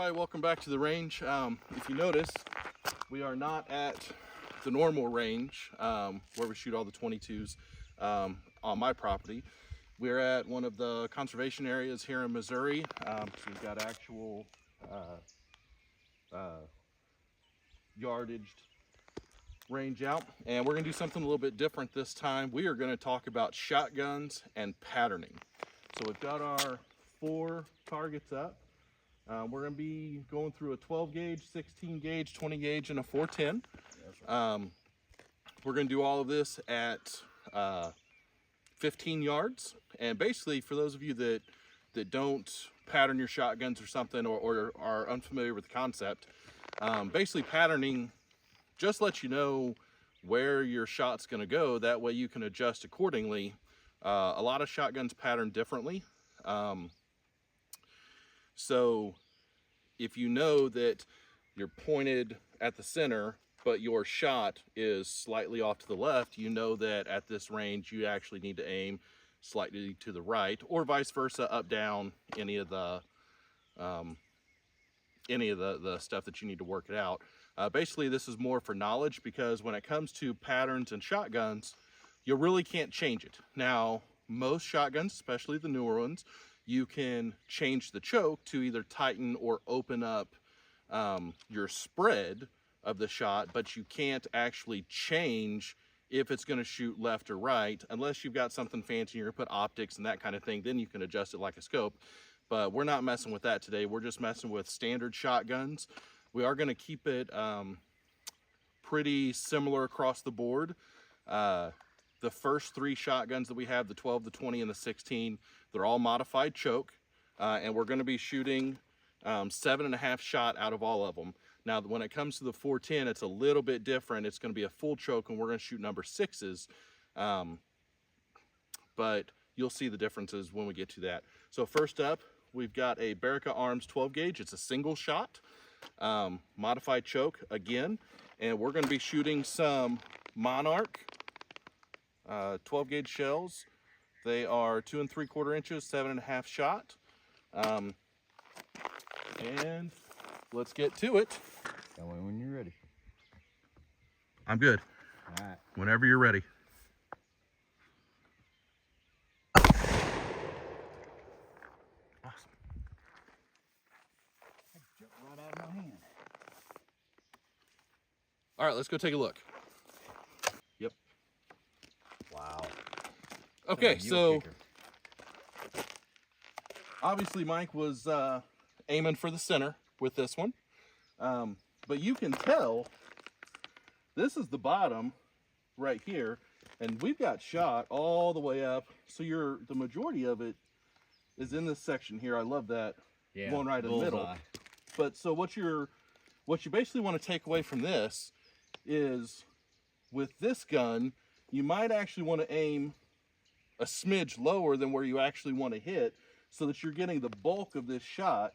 everybody, welcome back to the range. If you notice, we are not at the normal range where we shoot all the 22s on my property. We're at one of the conservation areas here in Missouri. So we've got actual yardaged range out, and we're gonna do something a little bit different this time. We are gonna talk about shotguns and patterning. So we've got our 4 targets up. We're going to be going through a 12 gauge, 16 gauge, 20 gauge, and a 410. We're going to do all of this at 15 yards. And basically, for those of you that don't pattern your shotguns or something, or are unfamiliar with the concept, basically patterning just lets you know where your shot's going to go. That way you can adjust accordingly. A lot of shotguns pattern differently. So if you know that you're pointed at the center, but your shot is slightly off to the left, you know that at this range you actually need to aim slightly to the right, or vice versa, up, down, any of the stuff that you need to work it out. Basically, this is more for knowledge, because when it comes to patterns and shotguns, you really can't change it. Now, most shotguns, especially the newer ones, you can change the choke to either tighten or open up your spread of the shot, but you can't actually change if it's going to shoot left or right, unless you've got something fancy, you're going to put optics and that kind of thing, then you can adjust it like a scope. But we're not messing with that today. We're just messing with standard shotguns. We are going to keep it pretty similar across the board. The first 3 shotguns that we have, the 12, the 20, and the 16, they're all modified choke, and we're going to be shooting 7.5 shot out of all of them. Now, when it comes to the 410, it's a little bit different. It's going to be a full choke, and we're going to shoot number 6s, but you'll see the differences when we get to that. So first up, we've got a Berica Arms 12 gauge. It's a single shot, modified choke again, and we're going to be shooting some Monarch 12 gauge shells. They are 2 3/4 inches, 7.5 shot. And let's get to it. Tell me when you're ready. I'm good. All right. Whenever you're ready. Awesome. That jumped right out of my hand. All right, let's go take a look. Yep. Wow. Okay, so obviously Mike was aiming for the center with this one, but you can tell this is the bottom right here, and we've got shot all the way up, so the majority of it is in this section here. I love that. Yeah, going right in the middle. But so what you basically want to take away from this is, with this gun, you might actually want to aim a smidge lower than where you actually want to hit, so that you're getting the bulk of this shot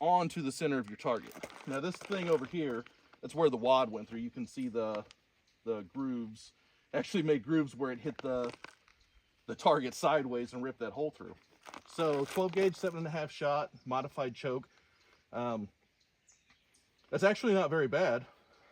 onto the center of your target. Now this thing over here, that's where the wad went through. You can see the grooves, actually made grooves where it hit the target sideways and ripped that hole through. So 12 gauge, 7.5 shot, modified choke. That's actually not very bad.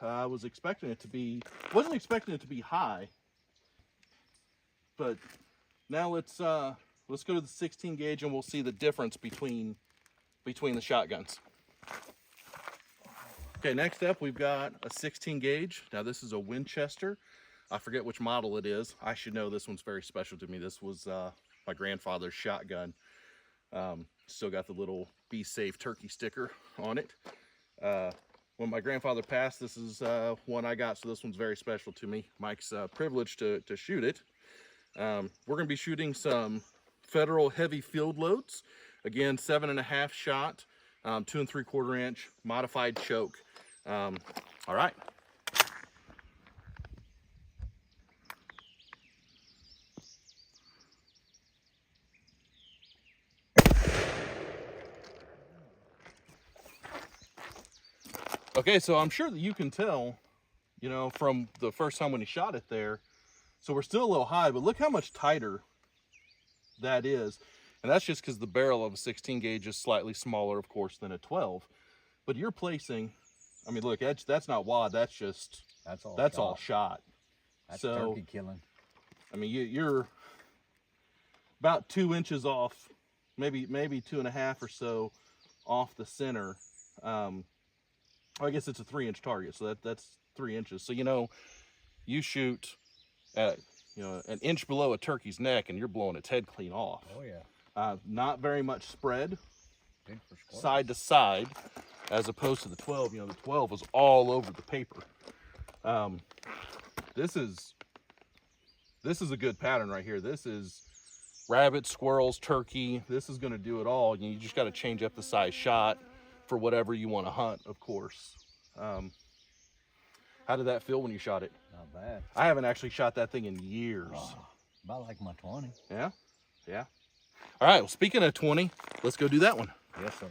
I was expecting it to be, wasn't expecting it to be high, but now let's go to the 16 gauge and we'll see the difference between the shotguns. Okay, next up we've got a 16 gauge. Now this is a Winchester. I forget which model it is. I should know, this one's very special to me. This was my grandfather's shotgun. Still got the little Be Safe turkey sticker on it. When my grandfather passed, this is one I got, so this one's very special to me. Mike's privileged to shoot it. We're going to be shooting some Federal heavy field loads. Again, 7.5 shot, 2 3/4 inch, modified choke. All right. Okay, so I'm sure that you can tell, you know, from the first time when he shot it there. So we're still a little high, but look how much tighter that is. And that's just because the barrel of a 16 gauge is slightly smaller, of course, than a 12. but you're placing, I mean, look, that's not wad, that's all shot. That's so, turkey killing. I mean, you're about 2 inches off, maybe 2.5 or so off the center. I guess it's a 3-inch target, so that's 3 inches. So, you know, you shoot at, you know, an inch below a turkey's neck and you're blowing its head clean off. Oh yeah. Not very much spread Good for squirrels. side to side, as opposed to the 12. You know, the 12 was all over the paper. This is a good pattern right here. This is rabbit, squirrels, turkey. This is going to do it all. You just got to change up the size shot for whatever you want to hunt, of course. How did that feel when you shot it? Not bad. I haven't actually shot that thing in years. About like my 20. Yeah? Yeah. All right, well, speaking of 20, let's go do that one. Yes, sir.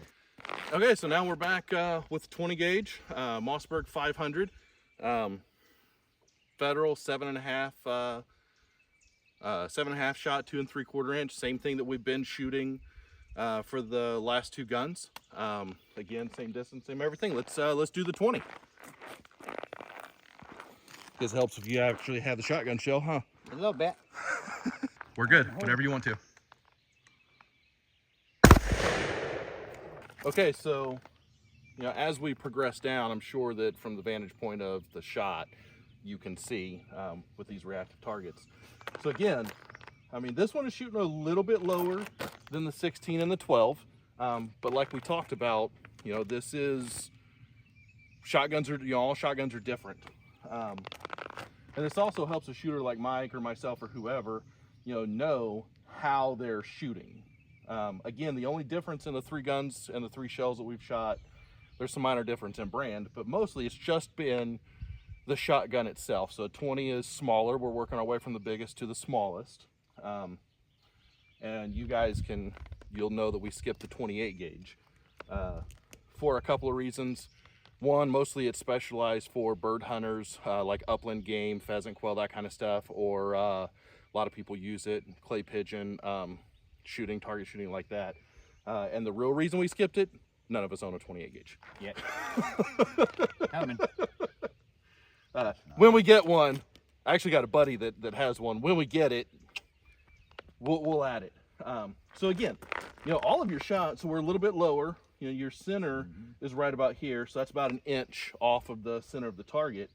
Okay, so now we're back with 20 gauge, Mossberg 500, Federal 7.5 shot, 2 3/4 inch. Same thing that we've been shooting for the last 2 guns. Again, same distance, same everything. Let's do the 20. This helps if you actually have the shotgun shell, huh? A little bit. We're good. Whenever you want to. Okay, so, you know, as we progress down, I'm sure that from the vantage point of the shot, you can see with these reactive targets. So again, I mean, this one is shooting a little bit lower than the 16 and the 12, but like we talked about, you know, this is shotguns are, you know, all shotguns are different. And this also helps a shooter like Mike or myself or whoever, you know how they're shooting. Again, the only difference in the 3 guns and the 3 shells that we've shot, there's some minor difference in brand, but mostly it's just been the shotgun itself. So 20 is smaller. We're working our way from the biggest to the smallest. And you guys you'll know that we skipped the 28 gauge for a couple of reasons. One, mostly it's specialized for bird hunters, like upland game, pheasant, quail, that kind of stuff, or a lot of people use it, clay pigeon, shooting, target shooting like that. And the real reason we skipped it, none of us own a 28 gauge. Yet. Coming. When we get one, I actually got a buddy that has one. When we get it, we'll add it. So again, you know, all of your shots, so we're a little bit lower. You know, your center is right about here, so that's about an inch off of the center of the target.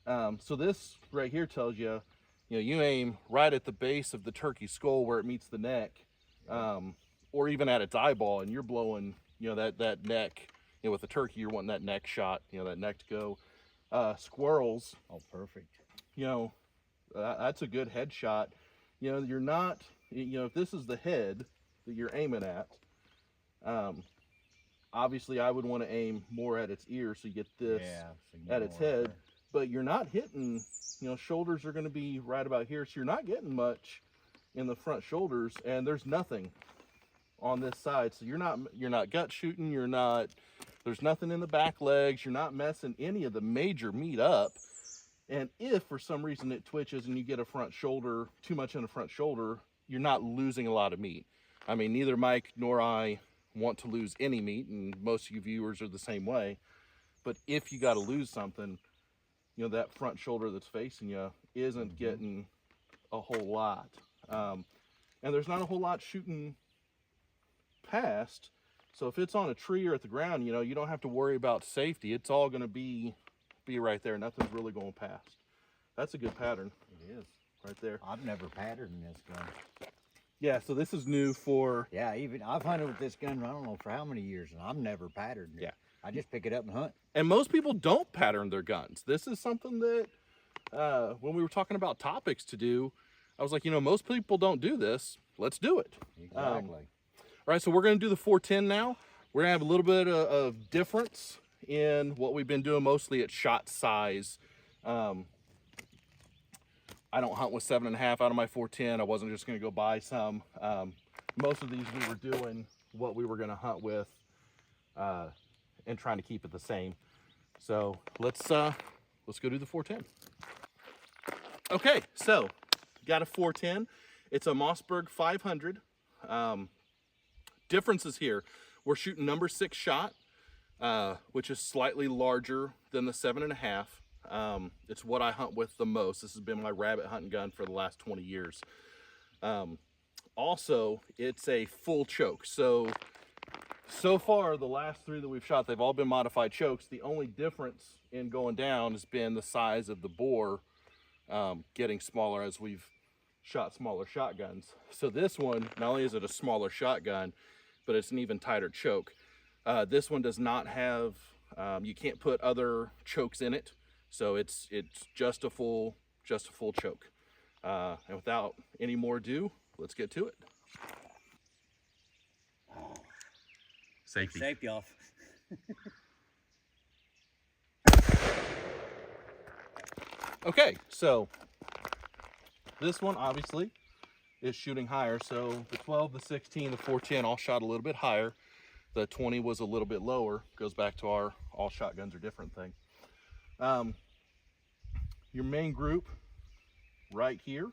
So this right here tells you, you know, you aim right at the base of the turkey skull where it meets the neck, or even at its eyeball, and you're blowing, you know, that neck. You know, with the turkey, you're wanting that neck shot, you know, that neck to go. Squirrels. Oh, perfect. You know, that's a good headshot. You know, you're not, you know, if this is the head that you're aiming at, obviously I would want to aim more at its ear so you get this at its head, but you're not hitting, you know, shoulders are going to be right about here, so you're not getting much in the front shoulders, and there's nothing on this side, so you're not gut shooting, there's nothing in the back legs, you're not messing any of the major meat up. And if for some reason it twitches and you get a front shoulder, too much in the front shoulder, you're not losing a lot of meat. I mean, neither Mike nor I want to lose any meat, and most of you viewers are the same way. But if you got to lose something, you know, that front shoulder that's facing you isn't getting a whole lot. And there's not a whole lot shooting past. So if it's on a tree or at the ground, you know, you don't have to worry about safety. It's all going to be right there. Nothing's really going past. That's a good pattern. It is. Right there. I've never patterned this gun. Yeah, so this is new for... Yeah, even I've hunted with this gun, I don't know for how many years, and I've never patterned it. Yeah. I just pick it up and hunt. And most people don't pattern their guns. This is something that, when we were talking about topics to do, I was like, you know, most people don't do this. Let's do it. Exactly. All right, so we're going to do the 410 now. We're going to have a little bit of difference in what we've been doing, mostly at shot size. I don't hunt with 7.5 out of my 410. I wasn't just going to go buy some. Most of these we were doing what we were going to hunt with and trying to keep it the same. So let's go do the 410. Okay, so got a 410. It's a Mossberg 500. Differences here. We're shooting number 6 shot. which is slightly larger than the 7.5. It's what I hunt with the most. This has been my rabbit hunting gun for the last 20 years. Also, it's a full choke. So far, the last 3 that we've shot, they've all been modified chokes. The only difference in going down has been the size of the bore getting smaller as we've shot smaller shotguns. So this one, not only is it a smaller shotgun, but it's an even tighter choke. This one does not have, you can't put other chokes in it. So it's just a full choke. And without any more ado, let's get to it. Safety. Safety off. Okay, so this one obviously is shooting higher. So the 12, the 16, the 410 all shot a little bit higher. The 20 was a little bit lower. Goes back to our all shotguns are different thing. Your main group right here.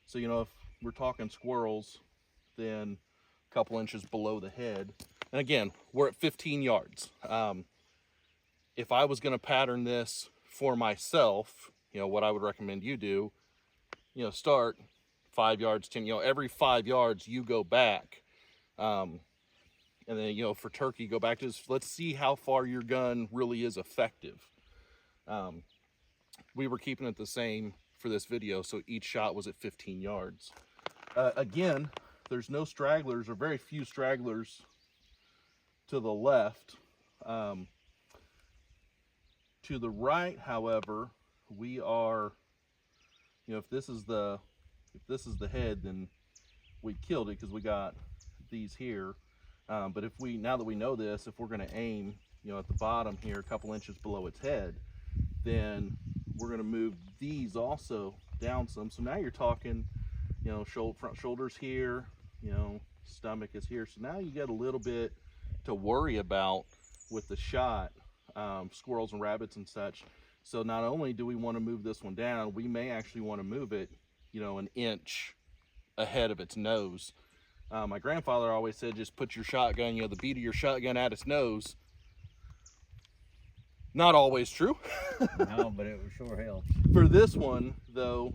So, you know, if we're talking squirrels, then a couple inches below the head. And again, we're at 15 yards. If I was going to pattern this for myself, you know, what I would recommend you do, you know, start 5 yards, 10, you know, every 5 yards you go back. And then, you know, for turkey, go back to this. Let's see how far your gun really is effective. We were keeping it the same for this video, so each shot was at 15 yards. Again, there's no stragglers or very few stragglers to the left. To the right, however, we are, you know, if this is the head, then we killed it because we got these here. But if we, now that we know this, if we're going to aim, you know, at the bottom here, a couple inches below its head, then we're going to move these also down some. So now you're talking, you know, front shoulders here, you know, stomach is here. So now you got a little bit to worry about with the shot, squirrels and rabbits and such. So not only do we want to move this one down, we may actually want to move it, you know, an inch ahead of its nose. My grandfather always said, just put your shotgun, you know, the bead of your shotgun at its nose. Not always true. No, but it sure helps. For this one, though,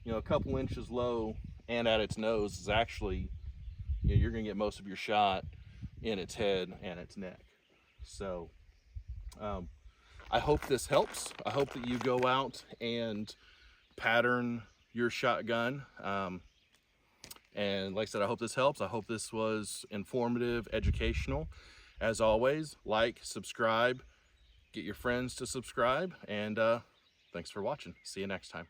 you know, a couple inches low and at its nose is actually, you know, you're going to get most of your shot in its head and its neck. So, I hope this helps. I hope that you go out and pattern your shotgun. And like I said, I hope this helps. I hope this was informative, educational. As always, like, subscribe, get your friends to subscribe, and thanks for watching. See you next time.